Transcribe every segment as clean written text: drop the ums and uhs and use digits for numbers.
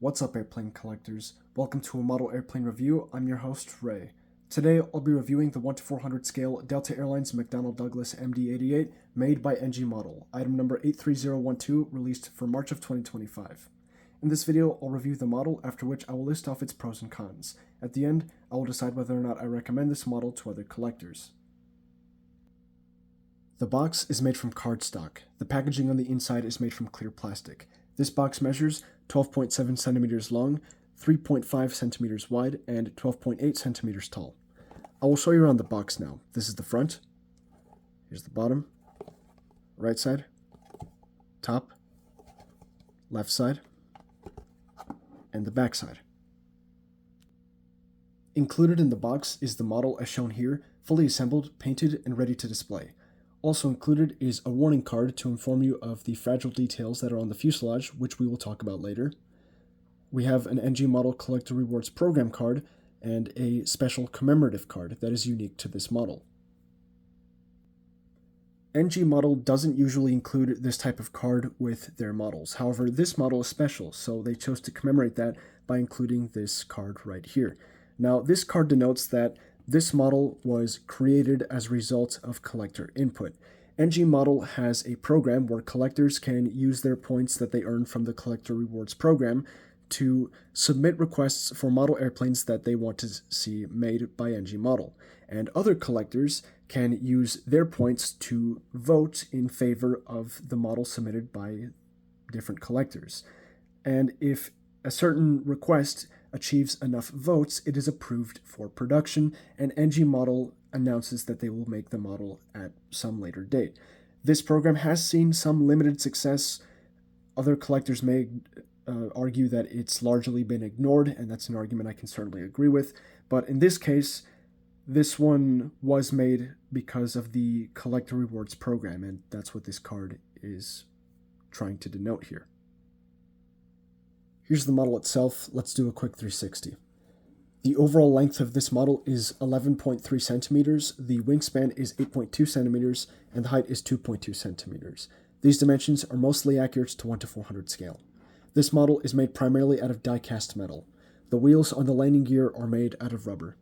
What's up, airplane collectors? Welcome to a model airplane review. I'm your host, Ray. Today, I'll be reviewing the 1 to 400 scale Delta Airlines McDonnell Douglas MD-88 made by NG Model, item number 83012, released for March of 2025. In this video, I'll review the model, after which I will list off its pros and cons. At the end, I will decide whether or not I recommend this model to other collectors. The box is made from cardstock. The packaging on the inside is made from clear plastic. This box measures 12.7 centimeters long, 3.5 centimeters wide, and 12.8 centimeters tall. I will show you around the box now. This is the front. Here's the bottom. Right side. Top. Left side. And the back side. Included in the box is the model as shown here, fully assembled, painted, and ready to display. Also included is a warning card to inform you of the fragile details that are on the fuselage, which we will talk about later. We have an NG Model Collector Rewards program card and a special commemorative card that is unique to this model. NG Model doesn't usually include this type of card with their models. However, this model is special, so they chose to commemorate that by including this card right here. Now, this card denotes that this model was created as a result of collector input. NG Model has a program where collectors can use their points that they earn from the Collector Rewards program to submit requests for model airplanes that they want to see made by NG Model. And other collectors can use their points to vote in favor of the model submitted by different collectors. And if a certain request achieves enough votes, it is approved for production, and NG Model announces that they will make the model at some later date. This program has seen some limited success. Other collectors may argue that it's largely been ignored, and that's an argument I can certainly agree with. But in this case, this one was made because of the Collector Rewards program, and that's what this card is trying to denote here. Here's the model itself. Let's do a quick 360. The overall length of this model is 11.3 centimeters, the wingspan is 8.2 centimeters, and the height is 2.2 centimeters. These dimensions are mostly accurate to 1 to 400 scale. This model is made primarily out of die-cast metal. The wheels on the landing gear are made out of rubber.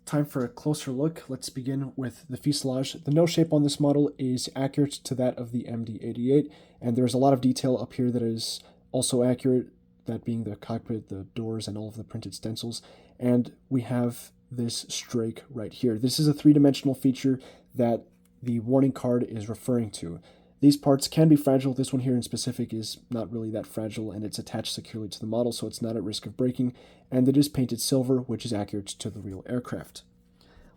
Time for a closer look. Let's begin with the fuselage. The nose shape on this model is accurate to that of the MD-88, and there's a lot of detail up here that is also accurate, that being the cockpit, the doors, and all of the printed stencils. And we have this strake right here. This is a three-dimensional feature that the warning card is referring to. These parts can be fragile. This one here in specific is not really that fragile, and it's attached securely to the model, so it's not at risk of breaking. And it is painted silver, which is accurate to the real aircraft.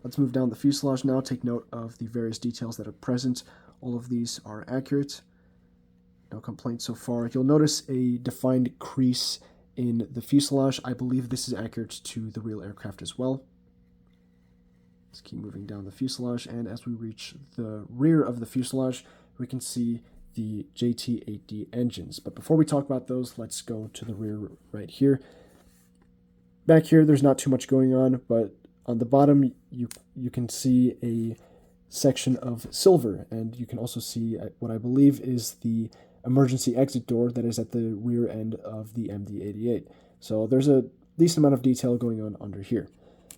Let's move down the fuselage now. Take note of the various details that are present. All of these are accurate. No complaints so far. You'll notice a defined crease in the fuselage. I believe this is accurate to the real aircraft as well. Let's keep moving down the fuselage, and as we reach the rear of the fuselage, we can see the JT8D engines. But before we talk about those, let's go to the rear right here. Back here, there's not too much going on, but on the bottom, you can see a section of silver, and you can also see what I believe is the emergency exit door that is at the rear end of the MD-88. So there's a decent amount of detail going on under here.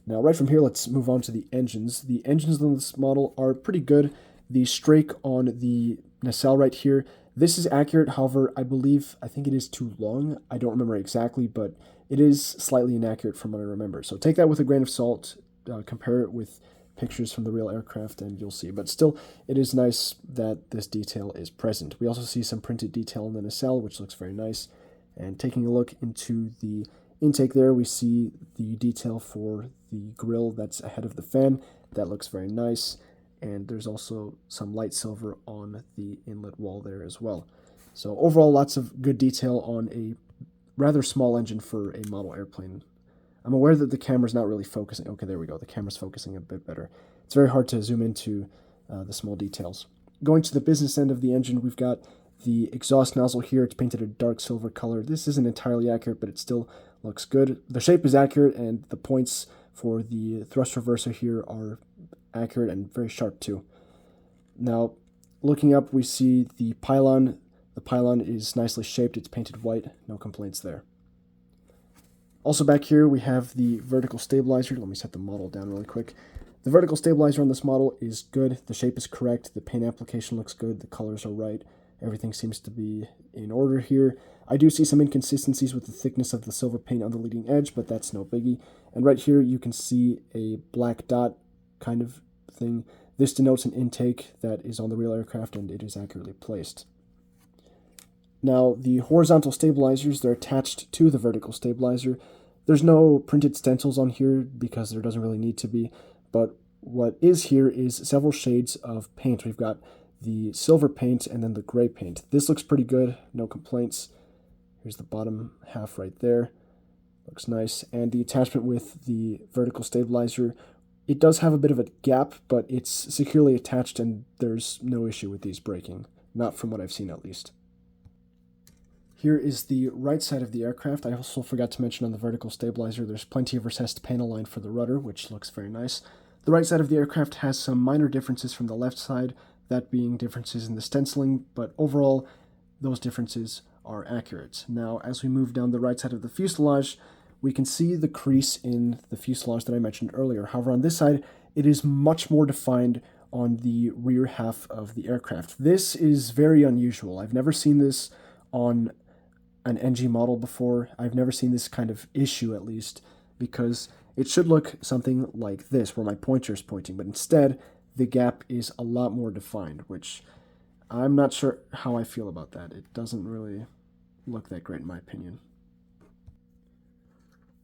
Now, right from here, let's move on to the engines. The engines on this model are pretty good. The strake on the nacelle right here, this is accurate. However, I think it is too long. I don't remember exactly, but it is slightly inaccurate from what I remember. So take that with a grain of salt. Compare it with pictures from the real aircraft and you'll see. But still, it is nice that this detail is present. We also see some printed detail in the nacelle, which looks very nice. And taking a look into the intake there, we see the detail for the grill that's ahead of the fan. That looks very nice. And there's also some light silver on the inlet wall there as well. So overall, lots of good detail on a rather small engine for a model airplane. I'm aware that the camera's not really focusing. Okay, there we go. The camera's focusing a bit better. It's very hard to zoom into the small details. Going to the business end of the engine, we've got the exhaust nozzle here. It's painted a dark silver color. This isn't entirely accurate, but it still looks good. The shape is accurate, and the points for the thrust reverser here are accurate and very sharp too. Now, looking up, we see the pylon The pylon is nicely shaped, it's painted white, no complaints there. Also back here we have the vertical stabilizer. Let me set the model down really quick. The vertical stabilizer on this model is good, the shape is correct, the paint application looks good, the colors are right, everything seems to be in order here. I do see some inconsistencies with the thickness of the silver paint on the leading edge, but that's no biggie. And right here you can see a black dot kind of thing. This denotes an intake that is on the real aircraft and it is accurately placed. Now, the horizontal stabilizers, they're attached to the vertical stabilizer. There's no printed stencils on here because there doesn't really need to be, but what is here is several shades of paint. We've got the silver paint and then the gray paint. This looks pretty good, no complaints. Here's the bottom half right there. Looks nice. And the attachment with the vertical stabilizer, it does have a bit of a gap, but it's securely attached and there's no issue with these breaking. Not from what I've seen at least. Here is the right side of the aircraft. I also forgot to mention on the vertical stabilizer, there's plenty of recessed panel line for the rudder, which looks very nice. The right side of the aircraft has some minor differences from the left side, that being differences in the stenciling, but overall, those differences are accurate. Now, as we move down the right side of the fuselage, we can see the crease in the fuselage that I mentioned earlier. However, on this side, it is much more defined on the rear half of the aircraft. This is very unusual. I've never seen this on an NG model before. I've never seen this kind of issue, at least, because it should look something like this, where my pointer is pointing, but instead, the gap is a lot more defined, which I'm not sure how I feel about that. It doesn't really look that great in my opinion.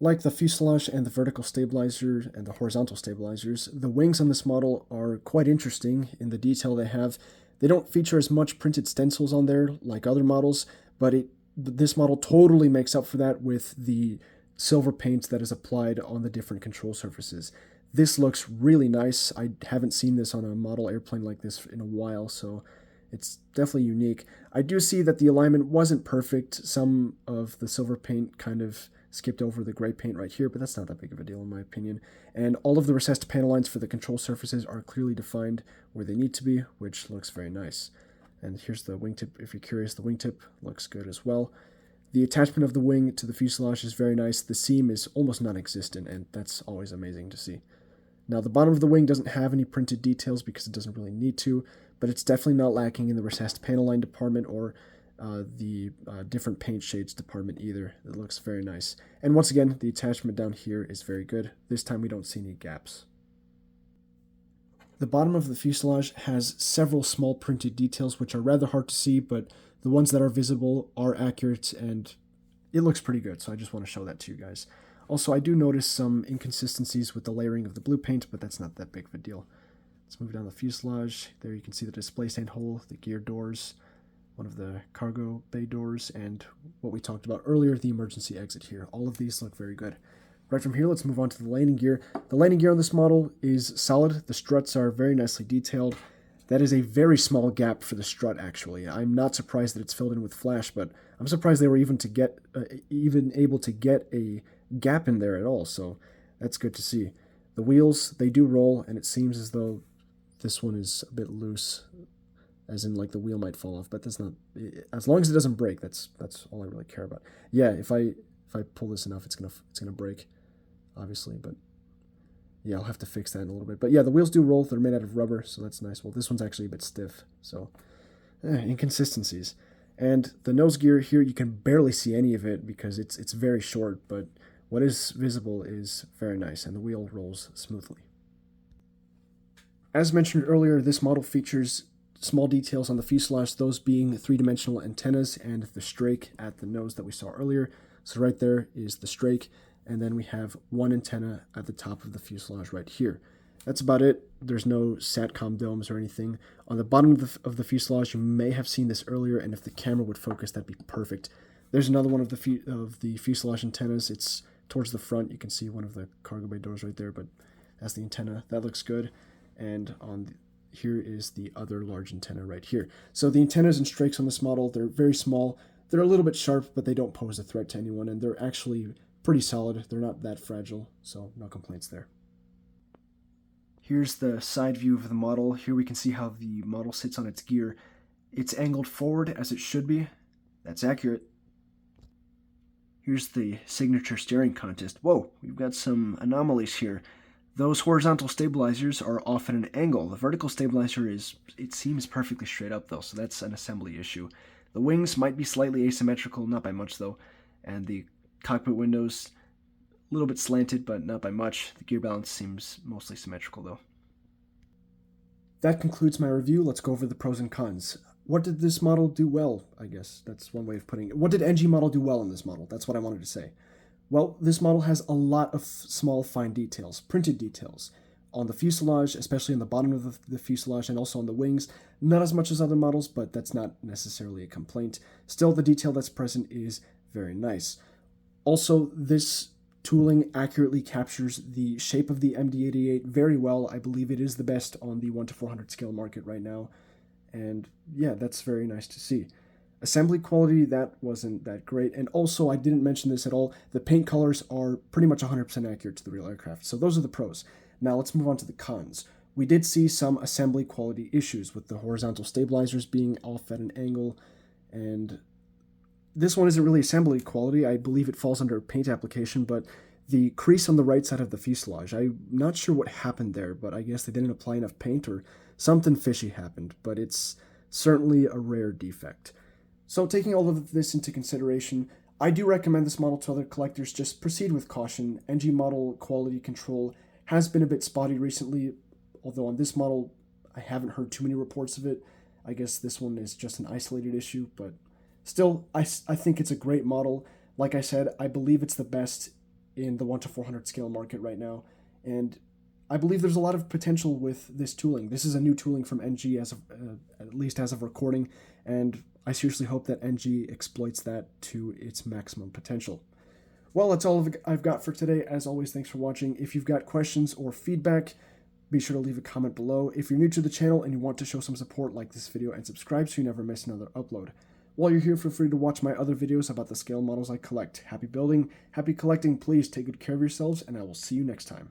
Like the fuselage and the vertical stabilizer and the horizontal stabilizers, the wings on this model are quite interesting in the detail they have. They don't feature as much printed stencils on there like other models, but this model totally makes up for that with the silver paint that is applied on the different control surfaces. This looks really nice. I haven't seen this on a model airplane like this in a while, so it's definitely unique. I do see that the alignment wasn't perfect. Some of the silver paint kind of skipped over the gray paint right here, but that's not that big of a deal in my opinion. And all of the recessed panel lines for the control surfaces are clearly defined where they need to be, which looks very nice. And here's the wingtip. If you're curious, the wingtip looks good as well. The attachment of the wing to the fuselage is very nice. The seam is almost non-existent, and that's always amazing to see. Now, the bottom of the wing doesn't have any printed details because it doesn't really need to, but it's definitely not lacking in the recessed panel line department or the different paint shades department either. It looks very nice. And once again, the attachment down here is very good. This time we don't see any gaps. The bottom of the fuselage has several small printed details which are rather hard to see, but the ones that are visible are accurate and it looks pretty good, so I just want to show that to you guys. Also, I do notice some inconsistencies with the layering of the blue paint, but that's not that big of a deal. Let's move down the fuselage. There you can see the display stand hole, the gear doors, one of the cargo bay doors, and what we talked about earlier, the emergency exit here. All of these look very good. Right from here, let's move on to the landing gear. The landing gear on this model is solid. The struts are very nicely detailed. That is a very small gap for the strut, actually. I'm not surprised that it's filled in with flash, but I'm surprised they were even able to get a gap in there at all, so that's good to see. The wheels, they do roll, and it seems as though this one is a bit loose, as in like the wheel might fall off, but that's not, as long as it doesn't break, that's all I really care about. Yeah, if I pull this enough, it's gonna break, obviously, but yeah, I'll have to fix that in a little bit. But yeah, the wheels do roll. They're made out of rubber, so that's nice. Well, this one's actually a bit stiff, so inconsistencies. And the nose gear here, you can barely see any of it because it's very short, but what is visible is very nice, and the wheel rolls smoothly. As mentioned earlier, this model features small details on the fuselage, those being three-dimensional antennas and the strake at the nose that we saw earlier. So right there is the strake, and then we have one antenna at the top of the fuselage right here. That's about it. There's no SATCOM domes or anything. On the bottom of the fuselage, you may have seen this earlier, and if the camera would focus, that'd be perfect. There's another one of the fuselage antennas. It's towards the front. You can see one of the cargo bay doors right there, but that's the antenna. That looks good. And here is the other large antenna right here. So the antennas and strakes on this model, they're very small. They're a little bit sharp, but they don't pose a threat to anyone, and they're actually pretty solid. They're not that fragile, so no complaints there. Here's the side view of the model. Here we can see how the model sits on its gear. It's angled forward as it should be. That's accurate. Here's the signature steering contest. Whoa, we've got some anomalies here. Those horizontal stabilizers are off at an angle. The vertical stabilizer it seems perfectly straight up though, so that's an assembly issue. The wings might be slightly asymmetrical, not by much though, and the cockpit windows a little bit slanted, but not by much. The gear balance seems mostly symmetrical though. That concludes my review. Let's go over the pros and cons. What did this model do well? I guess that's one way of putting it. What did NG model do well in this model? That's what I wanted to say. Well, this model has a lot of small fine details, printed details, on the fuselage, especially on the bottom of the fuselage, and also on the wings. Not as much as other models, but that's not necessarily a complaint. Still, the detail that's present is very nice. Also, this tooling accurately captures the shape of the MD-88 very well. I believe it is the best on the 1:400 scale market right now. And yeah, that's very nice to see. Assembly quality, that wasn't that great. And also, I didn't mention this at all, the paint colors are pretty much 100% accurate to the real aircraft. So those are the pros. Now let's move on to the cons. We did see some assembly quality issues with the horizontal stabilizers being off at an angle, and this one isn't really assembly quality. I believe it falls under paint application, but the crease on the right side of the fuselage, I'm not sure what happened there, but I guess they didn't apply enough paint or something fishy happened, but it's certainly a rare defect. So taking all of this into consideration, I do recommend this model to other collectors. Just proceed with caution. NG model quality control has been a bit spotty recently, although on this model, I haven't heard too many reports of it. I guess this one is just an isolated issue, but still, I think it's a great model. Like I said, I believe it's the best in the 1:400 scale market right now, and I believe there's a lot of potential with this tooling. This is a new tooling from NG as of, at least as of recording, and I seriously hope that NG exploits that to its maximum potential. Well, that's all I've got for today. As always, thanks for watching. If you've got questions or feedback, be sure to leave a comment below. If you're new to the channel and you want to show some support, like this video and subscribe so you never miss another upload. While you're here, feel free to watch my other videos about the scale models I collect. Happy building, happy collecting. Please take good care of yourselves, and I will see you next time.